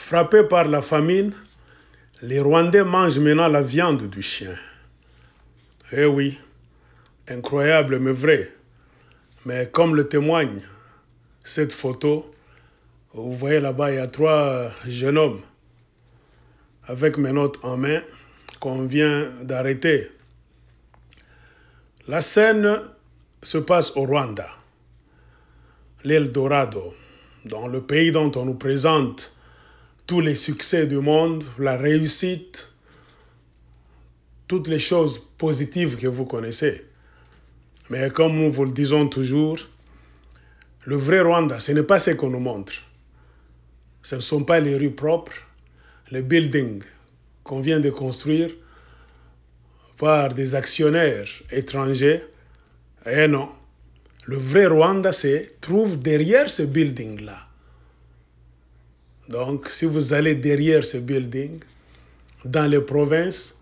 Frappés par la famine, les Rwandais mangent maintenant la viande du chien. Eh oui, incroyable mais vrai. Mais comme le témoigne cette photo, vous voyez là-bas, il y a 3 jeunes hommes avec menottes en main qu'on vient d'arrêter. La scène se passe au Rwanda, l'Eldorado, dans le pays dont on nous présente tous les succès du monde, la réussite, toutes les choses positives que vous connaissez. Mais comme nous vous le disons toujours, le vrai Rwanda, ce n'est pas ce qu'on nous montre. Ce ne sont pas les rues propres, les buildings qu'on vient de construire par des actionnaires étrangers. Eh non, le vrai Rwanda se trouve derrière ce building-là. Donc, si vous allez derrière ce building, dans les provinces,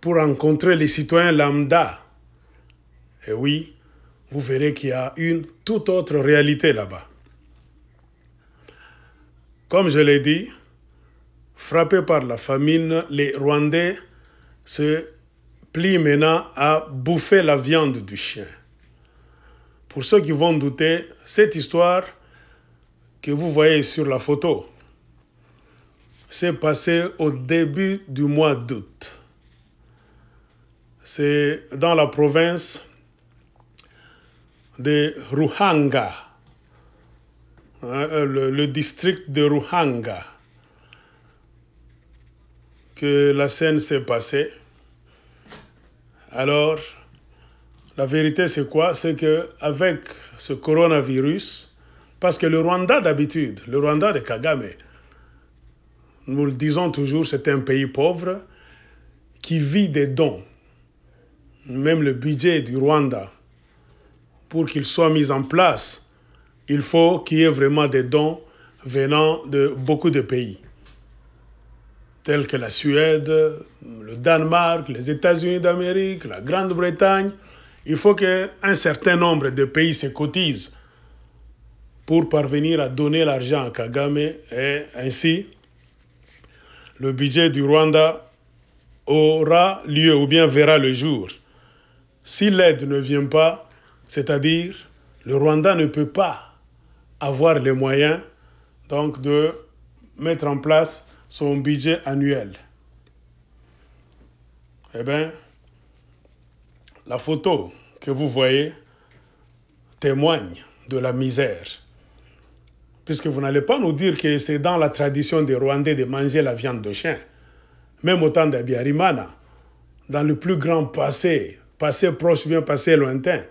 pour rencontrer les citoyens lambda, et oui, vous verrez qu'il y a une toute autre réalité là-bas. Comme je l'ai dit, frappés par la famine, les Rwandais se plient maintenant à bouffer la viande du chien. Pour ceux qui vont douter, cette histoire que vous voyez sur la photo s'est passée au début du mois d'août. C'est dans la province de Ruhanga, le district de Ruhanga, que la scène s'est passée. Alors, la vérité c'est quoi? C'est qu'avec ce coronavirus, parce que le Rwanda d'habitude, le Rwanda de Kagame, nous le disons toujours, c'est un pays pauvre qui vit des dons. Même le budget du Rwanda, pour qu'il soit mis en place, il faut qu'il y ait vraiment des dons venant de beaucoup de pays, tels que la Suède, le Danemark, les États-Unis d'Amérique, la Grande-Bretagne. Il faut qu'un certain nombre de pays se cotisent pour parvenir à donner l'argent à Kagame, et ainsi, le budget du Rwanda aura lieu ou bien verra le jour. Si l'aide ne vient pas, c'est-à-dire le Rwanda ne peut pas avoir les moyens donc de mettre en place son budget annuel. Eh bien, la photo que vous voyez témoigne de la misère. Puisque vous n'allez pas nous dire que c'est dans la tradition des Rwandais de manger la viande de chien. Même au temps d'Abiyarimana, dans le plus grand passé, passé proche ou bien passé lointain,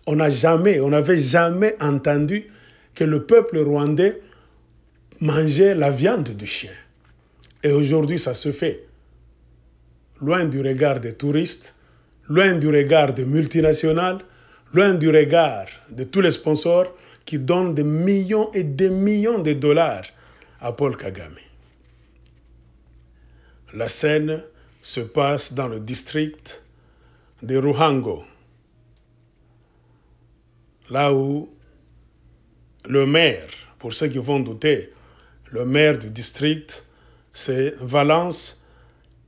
on n'avait jamais entendu que le peuple rwandais mangeait la viande du chien. Et aujourd'hui, ça se fait. Loin du regard des touristes, loin du regard des multinationales, loin du regard de tous les sponsors qui donnent des millions et des millions de dollars à Paul Kagame. La scène se passe dans le district de Ruhango, là où le maire, pour ceux qui vont douter, le maire du district, c'est Valence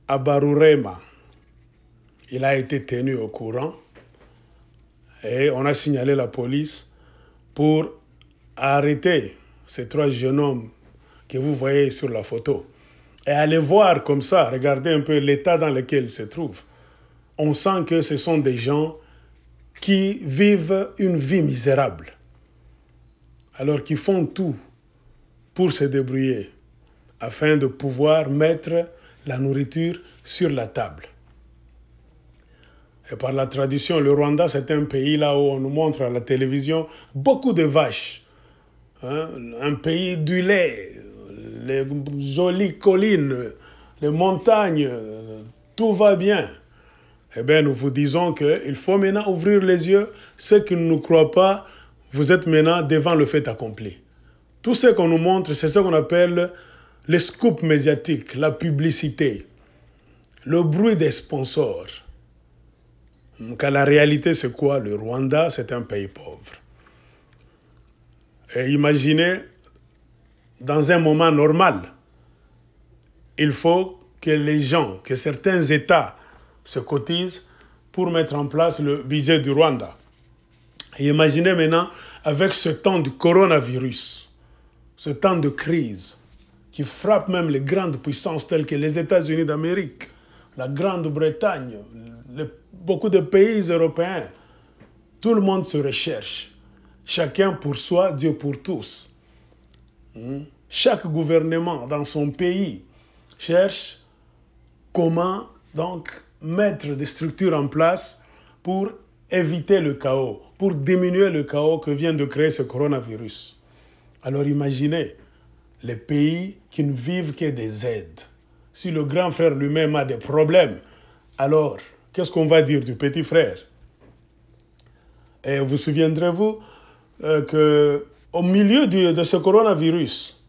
Abarurema. Il a été tenu au courant et on a signalé la police pour arrêter ces 3 jeunes hommes que vous voyez sur la photo. Et allez voir comme ça, regardez un peu l'état dans lequel ils se trouvent. On sent que ce sont des gens qui vivent une vie misérable. Alors qu'ils font tout pour se débrouiller afin de pouvoir mettre la nourriture sur la table. Et par la tradition, le Rwanda, c'est un pays là où on nous montre à la télévision beaucoup de vaches. Un pays du lait, les jolies collines, les montagnes, tout va bien. Eh bien, nous vous disons qu'il faut maintenant ouvrir les yeux. Ceux qui ne nous croient pas, vous êtes maintenant devant le fait accompli. Tout ce qu'on nous montre, c'est ce qu'on appelle les scoops médiatiques, la publicité, le bruit des sponsors. Car la réalité, c'est quoi? Le Rwanda, c'est un pays pauvre. Et imaginez, dans un moment normal, il faut que les gens, que certains États se cotisent pour mettre en place le budget du Rwanda. Et imaginez maintenant, avec ce temps du coronavirus, ce temps de crise qui frappe même les grandes puissances telles que les États-Unis d'Amérique, la Grande-Bretagne, beaucoup de pays européens, tout le monde se recherche. Chacun pour soi, Dieu pour tous. Chaque gouvernement dans son pays cherche comment donc mettre des structures en place pour éviter le chaos, pour diminuer le chaos que vient de créer ce coronavirus. Alors imaginez les pays qui ne vivent que des aides. Si le grand frère lui-même a des problèmes, alors qu'est-ce qu'on va dire du petit frère? Et vous souviendrez-vous qu'au milieu de ce coronavirus,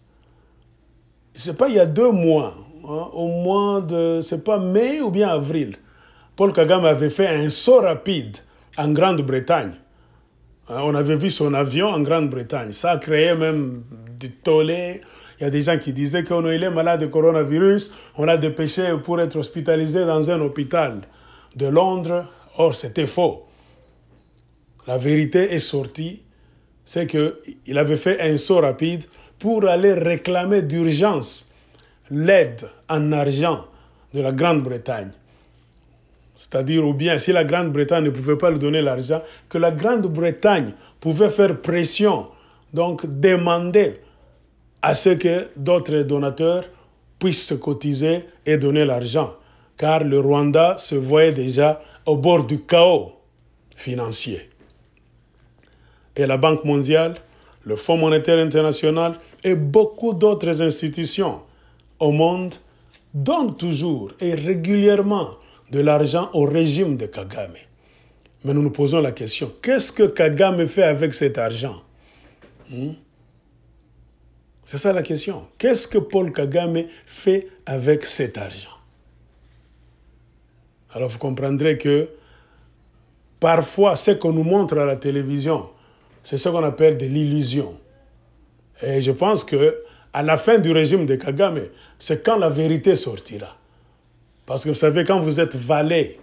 je ne sais pas, il y a 2 mois, au mois de, c'est pas mai ou bien avril, Paul Kagame avait fait un saut rapide en Grande-Bretagne. On avait vu son avion en Grande-Bretagne. Ça a créé même du tollé. Il y a des gens qui disaient qu'il est malade de coronavirus. On l'a dépêché pour être hospitalisé dans un hôpital de Londres. Or, c'était faux. La vérité est sortie. C'est qu'il avait fait un saut rapide pour aller réclamer d'urgence l'aide en argent de la Grande-Bretagne. C'est-à-dire, ou bien, si la Grande-Bretagne ne pouvait pas lui donner l'argent, que la Grande-Bretagne pouvait faire pression, donc demander à ce que d'autres donateurs puissent se cotiser et donner l'argent. Car le Rwanda se voyait déjà au bord du chaos financier. Et la Banque mondiale, le Fonds monétaire international et beaucoup d'autres institutions au monde donnent toujours et régulièrement de l'argent au régime de Kagame. Mais nous nous posons la question, qu'est-ce que Kagame fait avec cet argent? C'est ça la question. Qu'est-ce que Paul Kagame fait avec cet argent? Alors vous comprendrez que parfois ce qu'on nous montre à la télévision, c'est ce qu'on appelle de l'illusion. Et je pense qu'à la fin du régime de Kagame, c'est quand la vérité sortira. Parce que vous savez, quand vous êtes valet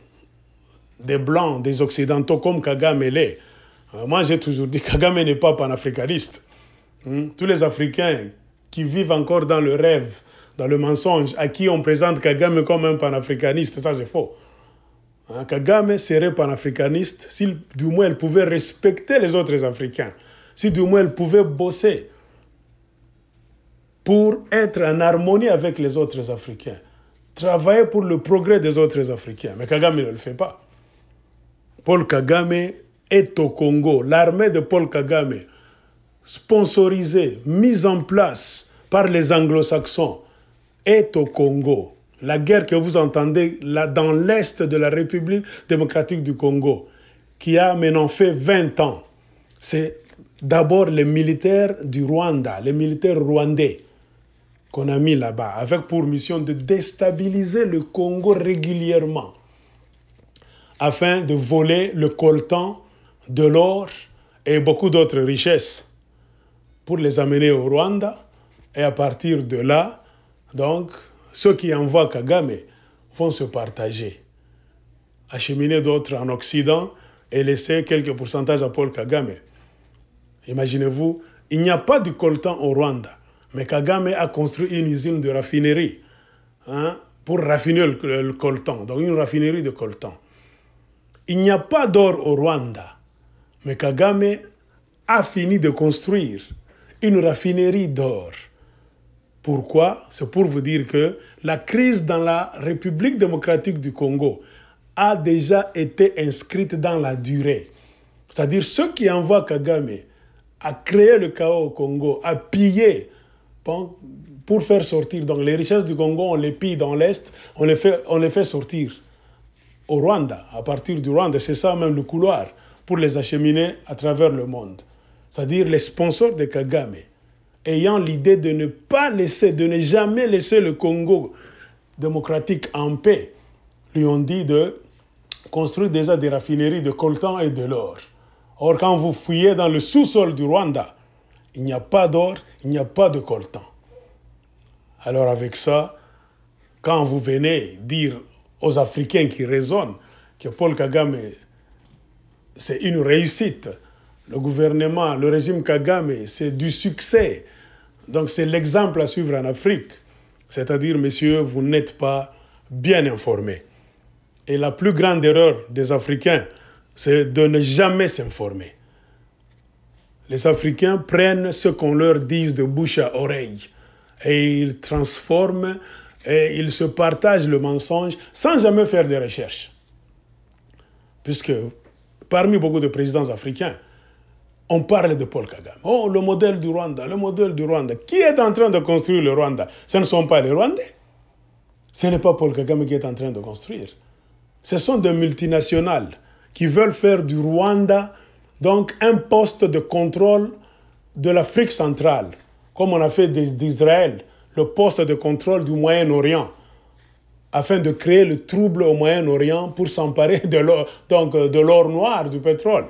des Blancs, des Occidentaux, comme Kagame l'est, moi j'ai toujours dit que Kagame n'est pas panafricaniste. Tous les Africains qui vivent encore dans le rêve, dans le mensonge, à qui on présente Kagame comme un panafricaniste, ça c'est faux. Kagame serait panafricaniste si du moins il pouvait respecter les autres Africains, si du moins il pouvait bosser pour être en harmonie avec les autres Africains, travailler pour le progrès des autres Africains. Mais Kagame ne le fait pas. Paul Kagame est au Congo. L'armée de Paul Kagame, sponsorisée, mise en place par les anglo-saxons, est au Congo. La guerre que vous entendez là dans l'est de la République démocratique du Congo, qui a maintenant fait 20 ans, c'est d'abord les militaires du Rwanda, les militaires rwandais qu'on a mis là-bas, avec pour mission de déstabiliser le Congo régulièrement, afin de voler le coltan, de l'or et beaucoup d'autres richesses, pour les amener au Rwanda. Et à partir de là, donc, ceux qui envoient Kagame vont se partager, acheminer d'autres en Occident et laisser quelques pourcentages à Paul Kagame. Imaginez-vous, il n'y a pas de coltan au Rwanda, mais Kagame a construit une usine de raffinerie pour raffiner le coltan, donc une raffinerie de coltan. Il n'y a pas d'or au Rwanda, mais Kagame a fini de construire une raffinerie d'or. Pourquoi? C'est pour vous dire que la crise dans la République démocratique du Congo a déjà été inscrite dans la durée. C'est-à-dire ceux qui envoient Kagame à créer le chaos au Congo, à piller pour faire sortir. Donc les richesses du Congo, on les pille dans l'Est, on les fait sortir au Rwanda, à partir du Rwanda. C'est ça même le couloir pour les acheminer à travers le monde. C'est-à-dire les sponsors de Kagame, ayant l'idée de ne pas laisser, de ne jamais laisser le Congo démocratique en paix, lui ont dit de construire déjà des raffineries de coltan et de l'or. Or, quand vous fouillez dans le sous-sol du Rwanda, il n'y a pas d'or, il n'y a pas de coltan. Alors avec ça, quand vous venez dire aux Africains qui raisonnent que Paul Kagame, c'est une réussite, le gouvernement, le régime Kagame, c'est du succès, donc c'est l'exemple à suivre en Afrique, c'est-à-dire, messieurs, vous n'êtes pas bien informés. Et la plus grande erreur des Africains, c'est de ne jamais s'informer. Les Africains prennent ce qu'on leur dit de bouche à oreille et ils transforment et ils se partagent le mensonge sans jamais faire des recherches. Puisque parmi beaucoup de présidents africains, on parle de Paul Kagame. Oh, le modèle du Rwanda, le modèle du Rwanda. Qui est en train de construire le Rwanda? Ce ne sont pas les Rwandais. Ce n'est pas Paul Kagame qui est en train de construire. Ce sont des multinationales qui veulent faire du Rwanda donc un poste de contrôle de l'Afrique centrale, comme on a fait d'Israël, le poste de contrôle du Moyen-Orient, afin de créer le trouble au Moyen-Orient pour s'emparer de l'or noir, du pétrole.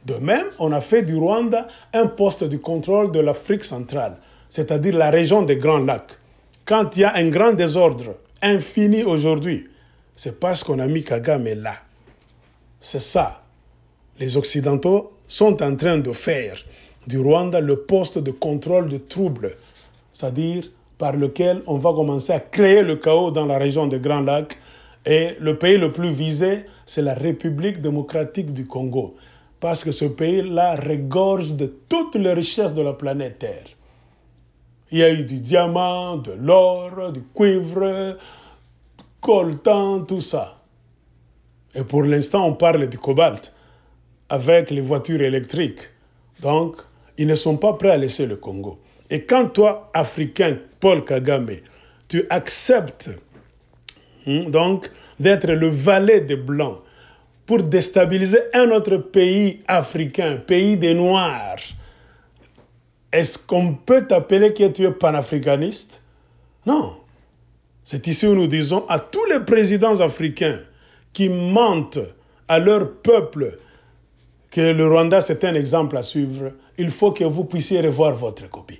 De même, on a fait du Rwanda un poste de contrôle de l'Afrique centrale, c'est-à-dire la région des Grands Lacs. Quand il y a un grand désordre infini aujourd'hui, c'est parce qu'on a mis Kagame là. C'est ça. Les Occidentaux sont en train de faire du Rwanda le poste de contrôle de troubles, c'est-à-dire par lequel on va commencer à créer le chaos dans la région des Grands Lacs. Et le pays le plus visé, c'est la République démocratique du Congo, parce que ce pays-là regorge de toutes les richesses de la planète Terre. Il y a eu du diamant, de l'or, du cuivre, coltan, tout ça. Et pour l'instant, on parle du cobalt avec les voitures électriques. Donc, ils ne sont pas prêts à laisser le Congo. Et quand toi, Africain, Paul Kagame, tu acceptes donc d'être le valet des Blancs pour déstabiliser un autre pays africain, pays des Noirs, est-ce qu'on peut t'appeler que tu es panafricaniste? Non. C'est ici où nous disons à tous les présidents africains qui mentent à leur peuple que le Rwanda, c'est un exemple à suivre, il faut que vous puissiez revoir votre copie.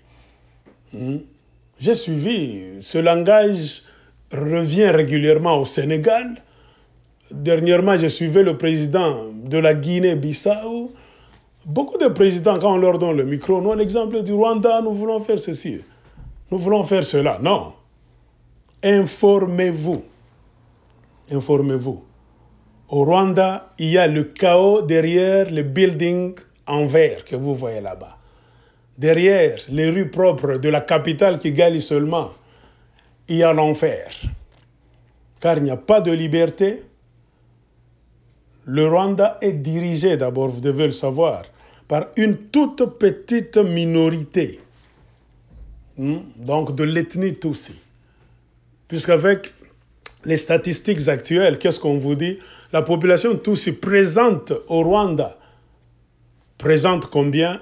J'ai suivi, ce langage revient régulièrement au Sénégal. Dernièrement, j'ai suivi le président de la Guinée-Bissau. Beaucoup de présidents, quand on leur donne le micro, nous, l'exemple du Rwanda, nous voulons faire ceci, nous voulons faire cela. Non. Informez-vous. Informez-vous. Au Rwanda, il y a le chaos derrière les buildings en verre que vous voyez là-bas. Derrière les rues propres de la capitale Kigali seulement, il y a l'enfer. Car il n'y a pas de liberté. Le Rwanda est dirigé, d'abord, vous devez le savoir, par une toute petite minorité, donc de l'ethnie Tutsi. Puisqu'avec les statistiques actuelles, qu'est-ce qu'on vous dit? La population Tutsi présente au Rwanda présente combien?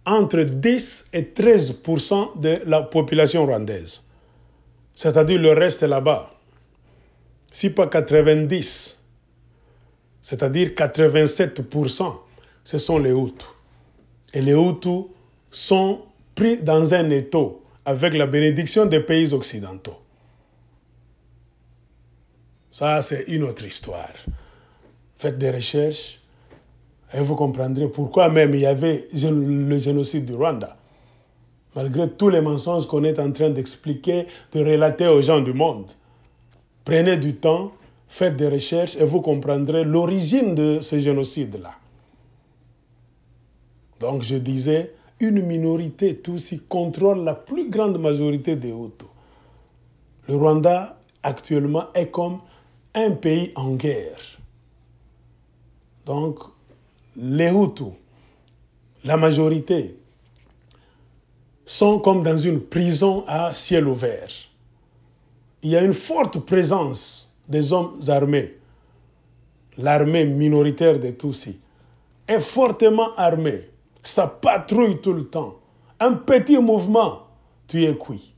Entre 10 et 13% de la population rwandaise. C'est-à-dire le reste est là-bas. Si pas 90, c'est-à-dire 87%, ce sont les Hutus. Et les Hutus sont pris dans un étau avec la bénédiction des pays occidentaux. Ça, c'est une autre histoire. Faites des recherches et vous comprendrez pourquoi même il y avait le génocide du Rwanda. Malgré tous les mensonges qu'on est en train d'expliquer, de relater aux gens du monde. Prenez du temps, faites des recherches et vous comprendrez l'origine de ce génocide-là. Donc je disais, une minorité Tutsi contrôle la plus grande majorité des Hutus. Le Rwanda, actuellement, est comme un pays en guerre. Donc, les Hutus, la majorité, sont comme dans une prison à ciel ouvert. Il y a une forte présence des hommes armés. L'armée minoritaire des Tutsis est fortement armée. Ça patrouille tout le temps. Un petit mouvement, tu es cuit.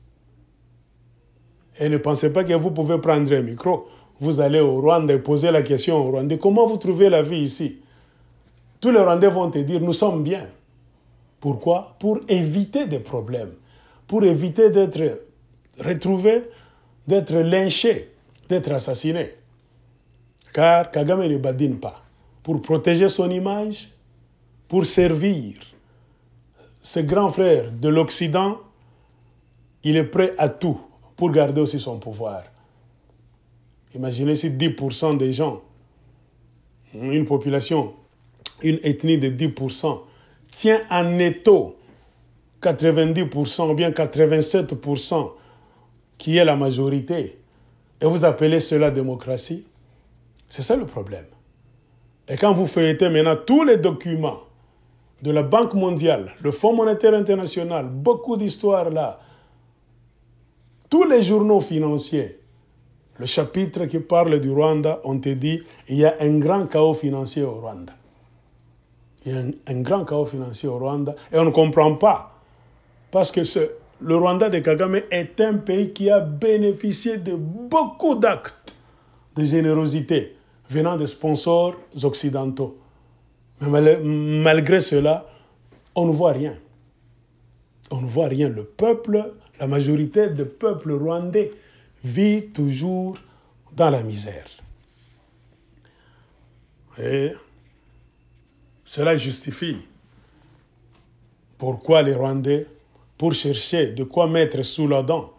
Et ne pensez pas que vous pouvez prendre un micro. Vous allez au Rwanda et poser la question au Rwandais. Comment vous trouvez la vie ici? Tous les Rwandais vont te dire, nous sommes bien. Pourquoi? Pour éviter des problèmes. Pour éviter d'être retrouvés d'être lynché, d'être assassiné. Car Kagame ne badine pas. Pour protéger son image, pour servir ses grands frères de l'Occident, il est prêt à tout pour garder aussi son pouvoir. Imaginez si 10% des gens, une population, une ethnie de 10%, tient en étau 90% ou bien 87% qui est la majorité, et vous appelez cela démocratie, c'est ça le problème. Et quand vous feuilletez maintenant tous les documents de la Banque mondiale, le Fonds monétaire international, beaucoup d'histoires là, tous les journaux financiers, le chapitre qui parle du Rwanda, on te dit il y a un grand chaos financier au Rwanda. Il y a un grand chaos financier au Rwanda et on ne comprend pas. Parce que le Rwanda de Kagame est un pays qui a bénéficié de beaucoup d'actes de générosité venant des sponsors occidentaux. Mais malgré cela, on ne voit rien. On ne voit rien. Le peuple, la majorité du peuple rwandais vit toujours dans la misère. Et cela justifie pourquoi les Rwandais, pour chercher de quoi mettre sous la dent,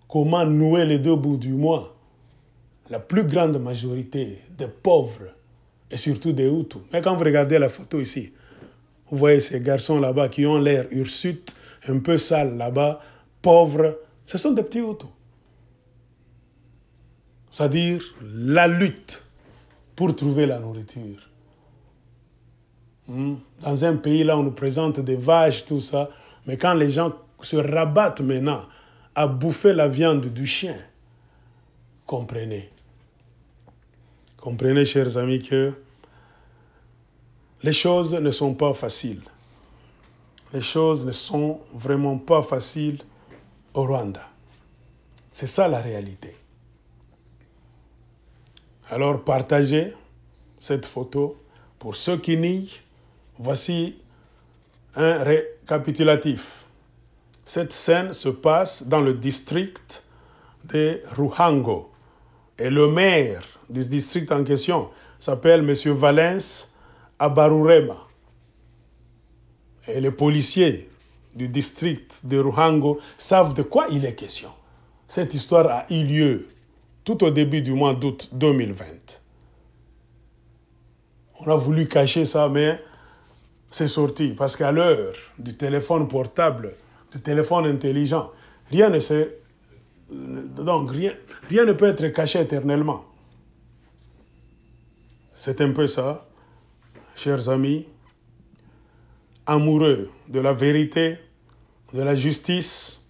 comment nouer les deux bouts du mois, la plus grande majorité des pauvres, et surtout des Hutus. Mais quand vous regardez la photo ici, vous voyez ces garçons là-bas qui ont l'air hirsutes, un peu sales là-bas, pauvres, ce sont des petits Hutus. C'est-à-dire la lutte pour trouver la nourriture. Dans un pays là, on nous présente des vaches, tout ça, mais quand les gens se rabattent maintenant à bouffer la viande du chien, comprenez. Comprenez, chers amis, que les choses ne sont pas faciles. Les choses ne sont vraiment pas faciles au Rwanda. C'est ça la réalité. Alors partagez cette photo. Pour ceux qui nient, voici un récapitulatif. Cette scène se passe dans le district de Ruhango. Et le maire du district en question s'appelle M. Valens Abarurema. Et les policiers du district de Ruhango savent de quoi il est question. Cette histoire a eu lieu tout au début du mois d'août 2020. On a voulu cacher ça, mais c'est sorti. Parce qu'à l'heure du téléphone portable, du téléphone intelligent, rien ne peut être caché éternellement. C'est un peu ça, chers amis, amoureux de la vérité, de la justice,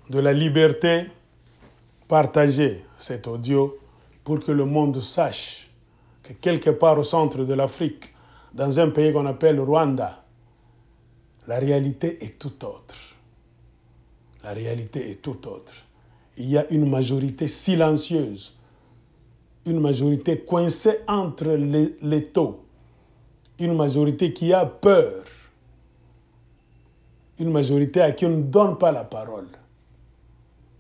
de la liberté. Partagez cet audio pour que le monde sache que quelque part au centre de l'Afrique, dans un pays qu'on appelle Rwanda, la réalité est tout autre. La réalité est tout autre. Il y a une majorité silencieuse, une majorité coincée entre les taux, une majorité qui a peur, une majorité à qui on ne donne pas la parole.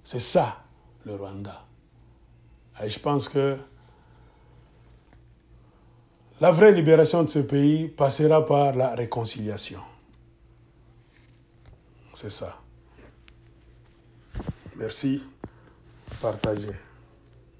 C'est ça, le Rwanda. Et je pense que la vraie libération de ce pays passera par la réconciliation. C'est ça. Merci. Partagez.